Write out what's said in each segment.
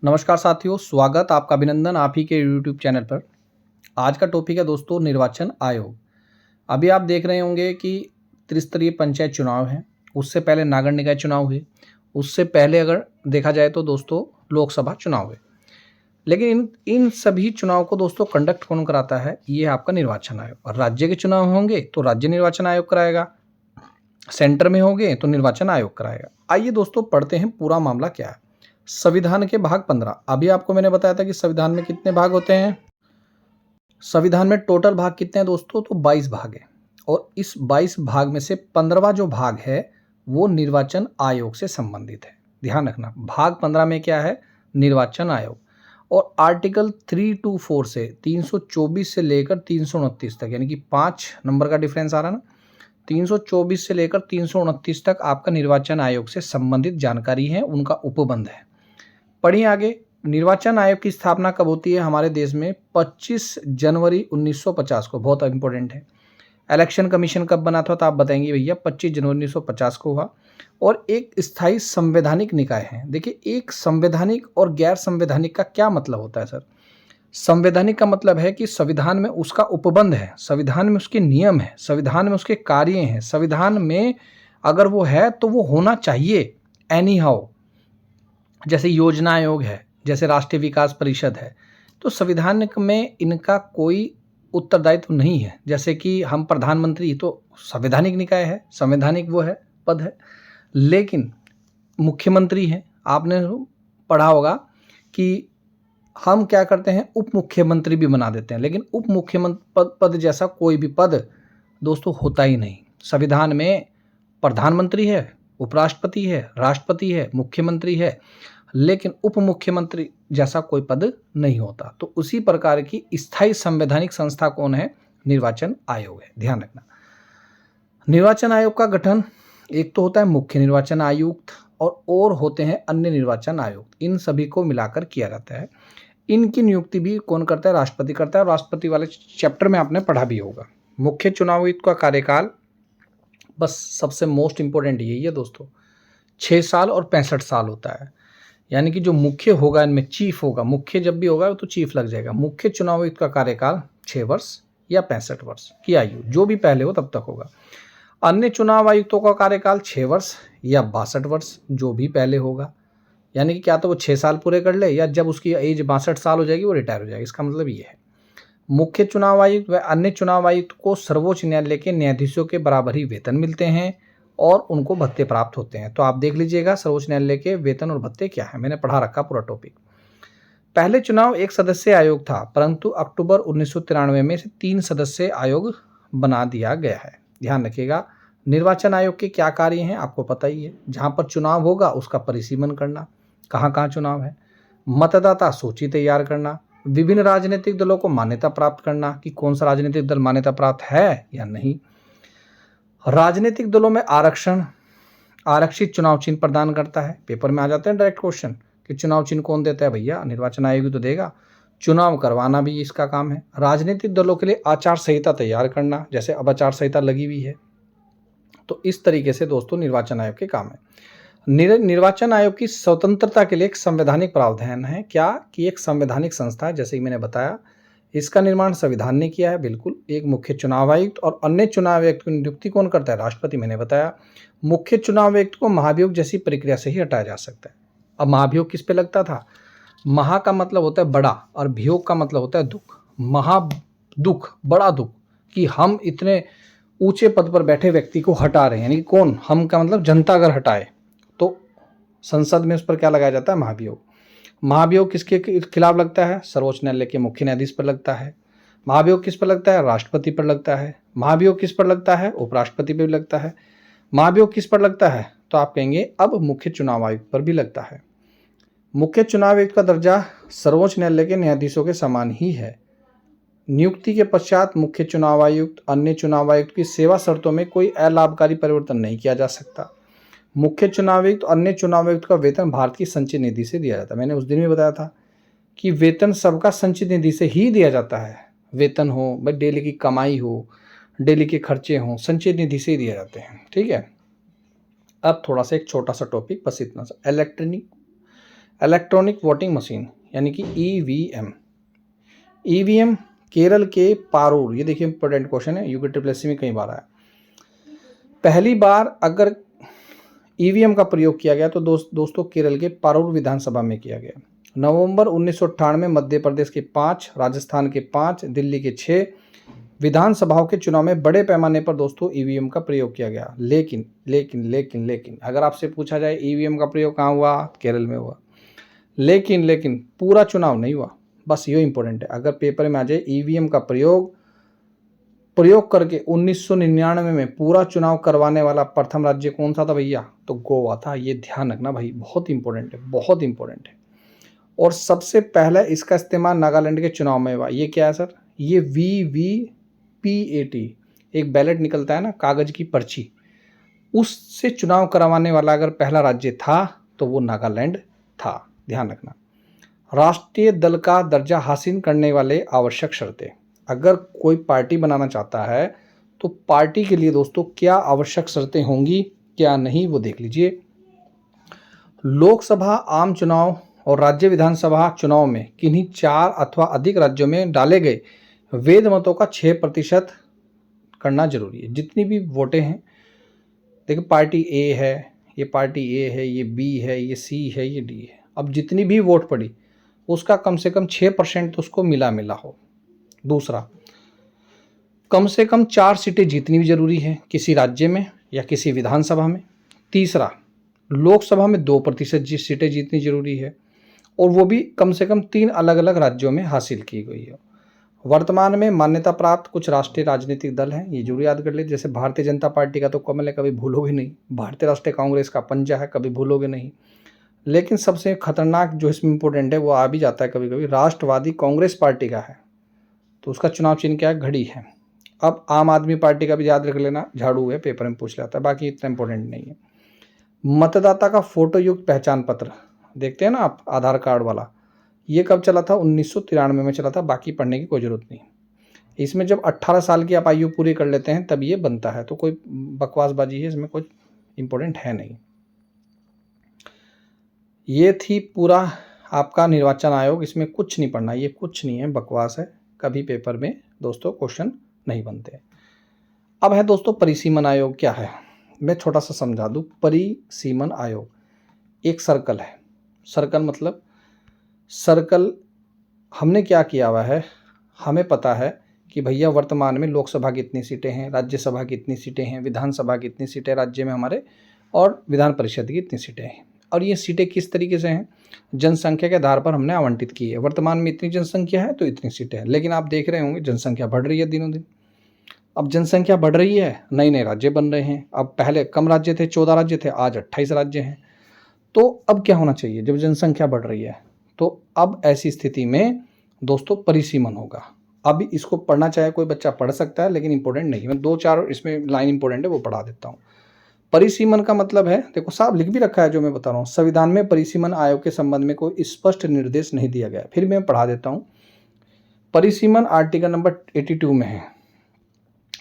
नमस्कार साथियों, स्वागत आपका अभिनंदन आप ही के यूट्यूब चैनल पर। आज का टॉपिक है दोस्तों निर्वाचन आयोग। अभी आप देख रहे होंगे कि त्रिस्तरीय पंचायत चुनाव है, उससे पहले नागर निकाय चुनाव हुए, उससे पहले अगर देखा जाए तो दोस्तों लोकसभा चुनाव हुए। लेकिन इन सभी चुनाव को दोस्तों कंडक्ट कौन कराता है? ये है आपका निर्वाचन आयोग। और राज्य के चुनाव होंगे तो राज्य निर्वाचन आयोग कराएगा, सेंटर में होंगे तो निर्वाचन आयोग कराएगा। आइए दोस्तों पढ़ते हैं पूरा मामला क्या है। संविधान के भाग 15। अभी आपको मैंने बताया था कि संविधान में कितने भाग होते हैं। संविधान में टोटल भाग कितने हैं दोस्तों? तो 22 भाग है। और इस 22 भाग में से 15वां जो भाग है वो निर्वाचन आयोग से संबंधित है। ध्यान रखना, भाग 15 में क्या है? निर्वाचन आयोग। और आर्टिकल 324 से 324 से लेकर 329 तक, यानी कि 5 नंबर का डिफरेंस आ रहा है ना, 324 से लेकर 329 तक आपका निर्वाचन आयोग से संबंधित जानकारी है, उनका उपबंध है। पढ़िए आगे। निर्वाचन आयोग की स्थापना कब होती है हमारे देश में? 25 जनवरी 1950 को। बहुत इंपॉर्टेंट है। इलेक्शन कमीशन कब बना था? तो आप बताएंगे भैया 25 जनवरी 1950 को हुआ। और एक स्थायी संवैधानिक निकाय है। देखिए, एक संवैधानिक और गैर संवैधानिक का क्या मतलब होता है सर? संवैधानिक का मतलब है कि संविधान में उसका उपबंध है, संविधान में उसके नियम है, संविधान में उसके कार्य हैं, संविधान में अगर वो है तो वो होना चाहिए एनी हाउ। जैसे योजना आयोग है, जैसे राष्ट्रीय विकास परिषद है, तो संविधान में इनका कोई उत्तरदायित्व नहीं है। जैसे कि हम प्रधानमंत्री, तो संवैधानिक निकाय है, संवैधानिक वो है, पद है। लेकिन मुख्यमंत्री हैं, आपने पढ़ा होगा कि हम क्या करते हैं, उप मुख्यमंत्री भी बना देते हैं। लेकिन उप मुख्यमंत्री पद जैसा कोई भी पद दोस्तों होता ही नहीं। संविधान में प्रधानमंत्री है, उपराष्ट्रपति है, राष्ट्रपति है, मुख्यमंत्री है, लेकिन उप मुख्यमंत्री जैसा कोई पद नहीं होता। तो उसी प्रकार की स्थायी संवैधानिक संस्था कौन है? निर्वाचन आयोग है। ध्यान रखना, निर्वाचन आयोग का गठन एक तो होता है मुख्य निर्वाचन आयुक्त और होते हैं अन्य निर्वाचन आयुक्त। इन सभी को मिलाकर किया जाता है। इनकी नियुक्ति भी कौन करता है? राष्ट्रपति करता है। और राष्ट्रपति वाले चैप्टर में आपने पढ़ा भी होगा। मुख्य चुनाव आयुक्त का कार्यकाल बस सबसे मोस्ट इंपॉर्टेंट यही है दोस्तों, 6 साल और 65 साल होता है। यानी कि जो मुख्य होगा इनमें चीफ होगा, मुख्य जब भी होगा तो चीफ लग जाएगा। मुख्य चुनाव आयुक्त का कार्यकाल 6 वर्ष या 65 वर्ष की आयु, जो भी पहले हो तब तक होगा। अन्य चुनाव आयुक्तों का कार्यकाल 6 वर्ष या 62 वर्ष, जो भी पहले होगा। यानी कि क्या तो वो 6 साल पूरे कर ले, या जब उसकी एज 62 साल हो जाएगी वो रिटायर हो जाएगी। इसका मतलब ये है। मुख्य चुनाव आयुक्त व अन्य चुनाव आयुक्त को सर्वोच्च न्यायालय के न्यायाधीशों के बराबर ही वेतन मिलते हैं और उनको भत्ते प्राप्त होते हैं। तो आप देख लीजिएगा सर्वोच्च न्यायालय के वेतन और भत्ते क्या है, मैंने पढ़ा रखा पूरा टॉपिक। पहले चुनाव एक सदस्य आयोग था, परंतु अक्टूबर 1993 में से 3 सदस्य आयोग बना दिया गया है। ध्यान रखिएगा, निर्वाचन आयोग के क्या कार्य हैं आपको पता ही है। जहां पर चुनाव होगा उसका परिसीमन करना, कहाँ कहाँ चुनाव है, मतदाता सूची तैयार करना, विभिन्न राजनीतिक दलों को मान्यता प्राप्त करना कि कौन सा राजनीतिक दल मान्यता प्राप्त है या नहीं, राजनीतिक दलों में आरक्षण, आरक्षित चुनाव चिन्ह प्रदान करता है। पेपर में आ जाते हैं डायरेक्ट क्वेश्चन कि चुनाव चिन्ह कौन देता है? भैया निर्वाचन आयोग तो देगा। चुनाव करवाना भी इसका काम है। राजनीतिक दलों के लिए आचार संहिता तैयार करना, जैसे अब आचार संहिता लगी हुई है। तो इस तरीके से दोस्तों निर्वाचन आयोग के काम है। निर्वाचन आयोग की स्वतंत्रता के लिए एक संवैधानिक प्रावधान है। क्या कि एक संवैधानिक संस्था है, जैसे कि मैंने बताया। इसका निर्माण संविधान ने किया है, बिल्कुल। एक मुख्य चुनाव आयुक्त और अन्य चुनाव आयुक्त की नियुक्ति कौन करता है? राष्ट्रपति, मैंने बताया। मुख्य चुनाव आयुक्त को महाभियोग जैसी प्रक्रिया से ही हटाया जा सकता है। अब महाभियोग किस पे लगता था? महा का मतलब होता है बड़ा और भियोग का मतलब होता है दुख। महा दुख, बड़ा दुख कि हम इतने ऊंचे पद पर बैठे व्यक्ति को हटा रहे हैं। यानी कौन? हम का मतलब जनता अगर हटाए तो संसद में उस पर क्या लगाया जाता है? महाभियोग। महाभियोग किसके खिलाफ लगता है? सर्वोच्च न्यायालय के मुख्य न्यायाधीश पर लगता है। महाभियोग किस पर लगता है? राष्ट्रपति पर लगता है। महाभियोग किस पर लगता है? उपराष्ट्रपति पर भी लगता है। महाभियोग किस पर लगता है? तो आप कहेंगे अब मुख्य चुनाव आयुक्त पर भी लगता है। मुख्य चुनाव आयुक्त का दर्जा सर्वोच्च न्यायालय के न्यायाधीशों के समान ही है। नियुक्ति के पश्चात मुख्य चुनाव आयुक्त अन्य चुनाव आयुक्त की सेवा शर्तों में कोई अलाभकारी परिवर्तन नहीं किया जा सकता। मुख्य चुनाव आयुक्त अन्य चुनाव आयुक्त का वेतन भारत की संचित निधि से दिया जाता है। मैंने उस दिन भी बताया था कि वेतन सबका संचित निधि से ही दिया जाता है। वेतन हो, भाई डेली की कमाई हो, डेली के खर्चे हों, संचित निधि से ही दिए जाते हैं। ठीक है। अब थोड़ा सा एक छोटा सा टॉपिक, बस इतना सा, इलेक्ट्रॉनिक वोटिंग मशीन यानी कि ईवीएम। ईवीएम केरल के पारूर, ये देखिए इंपॉर्टेंट क्वेश्चन है, यूपीएससी में कई बार आया। पहली बार अगर ईवीएम का प्रयोग किया गया तो दोस्तों केरल के पारूर विधानसभा में किया गया। नवंबर 1998 मध्य प्रदेश के 5, राजस्थान के 5, दिल्ली के 6 विधानसभाओं के चुनाव में बड़े पैमाने पर दोस्तों ईवीएम का प्रयोग किया गया। लेकिन लेकिन लेकिन लेकिन अगर आपसे पूछा जाए ईवीएम का प्रयोग कहाँ हुआ, केरल में हुआ। लेकिन पूरा चुनाव नहीं हुआ, बस ये इंपॉर्टेंट है। अगर पेपर में आ जाए ईवीएम का प्रयोग करके 1999 में पूरा चुनाव करवाने वाला प्रथम राज्य कौन सा था भैया, तो गोवा था। ये ध्यान रखना भाई, बहुत इंपॉर्टेंट है, बहुत इंपॉर्टेंट है। और सबसे पहले इसका इस्तेमाल नागालैंड के चुनाव में हुआ। ये क्या है सर, ये VVPAT, एक बैलेट निकलता है ना, कागज की पर्ची, उससे चुनाव करवाने वाला अगर पहला राज्य था तो वो नागालैंड था, ध्यान रखना। राष्ट्रीय दल का दर्जा हासिल करने वाले आवश्यक शर्तें। अगर कोई पार्टी बनाना चाहता है तो पार्टी के लिए दोस्तों क्या आवश्यक शर्तें होंगी, क्या नहीं, वो देख लीजिए। लोकसभा आम चुनाव और राज्य विधानसभा चुनाव में किन्हीं 4 अथवा अधिक राज्यों में डाले गए वेद मतों का 6% करना जरूरी है। जितनी भी वोटें हैं, देखिए पार्टी ए है, ये पार्टी ए है, ये बी है, ये सी है, ये डी है, अब जितनी भी वोट पड़ी उसका कम से कम 6% तो उसको मिला हो। दूसरा, कम से कम 4 सीटें जीतनी भी जरूरी है किसी राज्य में या किसी विधानसभा में। तीसरा, लोकसभा में 2% सीटें जीतनी जरूरी है, और वो भी कम से कम 3 अलग अलग राज्यों में हासिल की गई है। वर्तमान में मान्यता प्राप्त कुछ राष्ट्रीय राजनीतिक दल हैं, ये जरूर याद कर लीजिए। जैसे भारतीय जनता पार्टी का तो कमल है, कभी भूलोगे नहीं। भारतीय राष्ट्रीय कांग्रेस का पंजा है, कभी भूलोगे नहीं। लेकिन सबसे खतरनाक जो इसमें इंपॉर्टेंट है वो आ भी जाता है कभी कभी, राष्ट्रवादी कांग्रेस पार्टी का है, तो उसका चुनाव चिन्ह क्या है, घड़ी है। अब आम आदमी पार्टी का भी याद रख लेना, झाड़ू है, पेपर में पूछ लेता है, बाकी इतना इंपॉर्टेंट नहीं है। मतदाता का फोटो युक्त पहचान पत्र देखते हैं ना आप, आधार कार्ड वाला, ये कब चला था, 1993 में चला था, बाकी पढ़ने की कोई ज़रूरत नहीं। इसमें जब 18 साल की आप आयु पूरी कर लेते हैं तब ये बनता है, तो कोई बकवासबाजी है इसमें, कोई इंपॉर्टेंट है नहीं। ये थी पूरा आपका निर्वाचन आयोग, इसमें कुछ नहीं पढ़ना, ये कुछ नहीं है, बकवास है, कभी पेपर में दोस्तों क्वेश्चन नहीं बनते। अब है दोस्तों परिसीमन आयोग क्या है, मैं छोटा सा समझा दूं। परिसीमन आयोग एक सर्कल है। सर्कल मतलब, सर्कल हमने क्या किया हुआ है, हमें पता है कि भैया वर्तमान में लोकसभा की इतनी सीटें हैं, राज्यसभा की इतनी सीटें हैं, विधानसभा की इतनी सीटें राज्य में हमारे, और विधान परिषद की इतनी सीटें हैं। और ये सीटें किस तरीके से हैं, जनसंख्या के आधार पर हमने आवंटित की है। वर्तमान में इतनी जनसंख्या है तो इतनी सीटें हैं, लेकिन आप देख रहे होंगे जनसंख्या बढ़ रही है दिनों दिन। अब जनसंख्या बढ़ रही है, नए नए राज्य बन रहे हैं। अब पहले कम राज्य थे, 14 राज्य थे, आज 28 राज्य हैं। तो अब क्या होना चाहिए, जब जनसंख्या बढ़ रही है तो अब ऐसी स्थिति में दोस्तों परिसीमन होगा। अब इसको पढ़ना चाहे कोई बच्चा पढ़ सकता है, लेकिन इंपॉर्टेंट नहीं है। मैं 2-4 इसमें लाइन इंपॉर्टेंट है वो पढ़ा देता हूँ। परिसीमन का मतलब है, देखो साहब लिख भी रखा है जो मैं बता रहा हूँ, संविधान में परिसीमन आयोग के संबंध में कोई स्पष्ट निर्देश नहीं दिया गया। फिर मैं पढ़ा देता हूँ। परिसीमन आर्टिकल नंबर 82 में है,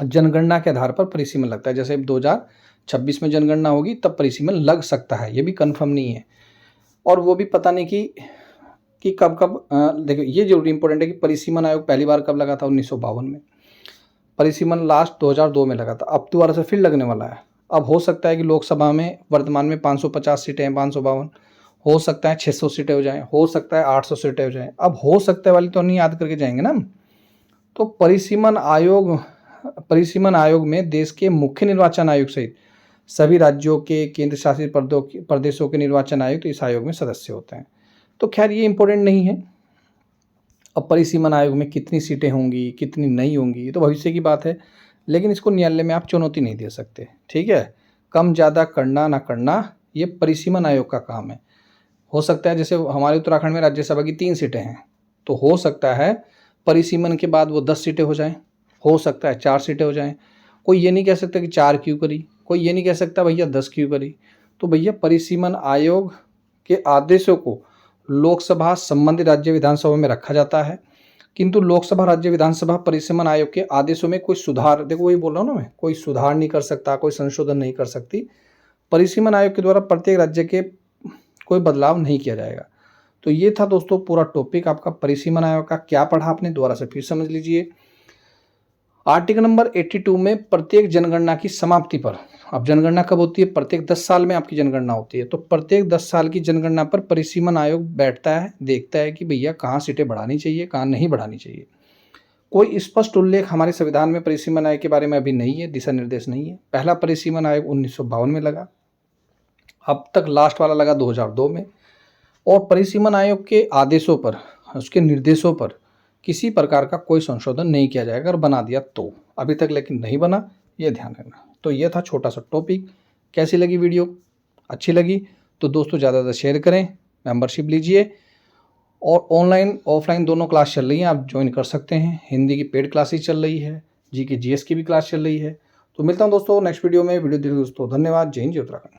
जनगणना के आधार पर परिसीमन लगता है। जैसे 2026 में जनगणना होगी तब परिसीमन लग सकता है, ये भी कंफर्म नहीं है, और वो भी पता नहीं कि कब देखो ये जरूरी इंपॉर्टेंट है कि परिसीमन आयोग पहली बार कब लगा था, 1952 में। परिसीमन लास्ट 2002 में लगा था, अब दोबारा से फिर लगने वाला है। अब हो सकता है कि लोकसभा में वर्तमान में 550 सीटें हैं, 552, हो सकता है 600 सीटें हो जाएं, हो सकता है 800 सीटें हो जाएं। अब हो सकता है वाली तो नहीं याद करके जाएंगे ना। तो परिसीमन आयोग में देश के मुख्य निर्वाचन आयोग सहित सभी राज्यों के केंद्र शासित प्रदेशों के निर्वाचन आयुक्त इस आयोग में सदस्य होते हैं। तो खैर ये इंपॉर्टेंट नहीं है। अब परिसीमन आयोग में कितनी सीटें होंगी, कितनी नहीं होंगी, ये तो भविष्य की बात है, लेकिन इसको न्यायालय में आप चुनौती नहीं दे सकते, ठीक है। कम ज़्यादा करना ना करना ये परिसीमन आयोग का काम है। हो सकता है जैसे हमारे उत्तराखंड में राज्यसभा की 3 सीटें हैं, तो हो सकता है परिसीमन के बाद वो 10 सीटें हो जाएं, हो सकता है 4 सीटें हो जाएं। कोई ये नहीं कह सकता कि 4 क्यों करी, कोई ये नहीं कह सकता भैया 10 क्यों करी। तो भैया परिसीमन आयोग के आदेशों को लोकसभा संबंधित राज्य विधानसभा में रखा जाता है, किंतु लोकसभा राज्य विधानसभा परिसीमन आयोग के आदेशों में कोई सुधार, देखो वही बोल रहा हूँ ना मैं, कोई सुधार नहीं कर सकता, कोई संशोधन नहीं कर सकती। परिसीमन आयोग के द्वारा प्रत्येक राज्य के कोई बदलाव नहीं किया जाएगा। तो ये था दोस्तों पूरा टॉपिक आपका परिसीमन आयोग का। क्या पढ़ा आपने, दोबारा से फिर समझ लीजिए। आर्टिकल नंबर 82 में प्रत्येक जनगणना की समाप्ति पर, अब जनगणना कब होती है, प्रत्येक 10 साल में आपकी जनगणना होती है, तो प्रत्येक 10 साल की जनगणना पर परिसीमन आयोग बैठता है, देखता है कि भैया कहाँ सीटें बढ़ानी चाहिए, कहाँ नहीं बढ़ानी चाहिए। कोई स्पष्ट उल्लेख हमारे संविधान में परिसीमन आयोग के बारे में अभी नहीं है, दिशा निर्देश नहीं है। पहला परिसीमन आयोग 1952 में लगा, अब तक लास्ट वाला लगा 2002 में। और परिसीमन आयोग के आदेशों पर, उसके निर्देशों पर किसी प्रकार का कोई संशोधन नहीं किया जाएगा, अगर बना दिया तो। अभी तक लेकिन नहीं बना, ये ध्यान रखना। तो ये था छोटा सा टॉपिक। कैसी लगी वीडियो, अच्छी लगी तो दोस्तों ज़्यादा से शेयर करें, मेंबरशिप लीजिए। और ऑनलाइन ऑफलाइन दोनों क्लास चल रही हैं, आप ज्वाइन कर सकते हैं। हिंदी की पेड क्लासेस चल रही है, जीके जीएस की भी क्लास चल रही है। तो मिलता हूं दोस्तों नेक्स्ट वीडियो में। वीडियो देखिए दोस्तों, धन्यवाद। जय हिंद, जय उत्तराखंड।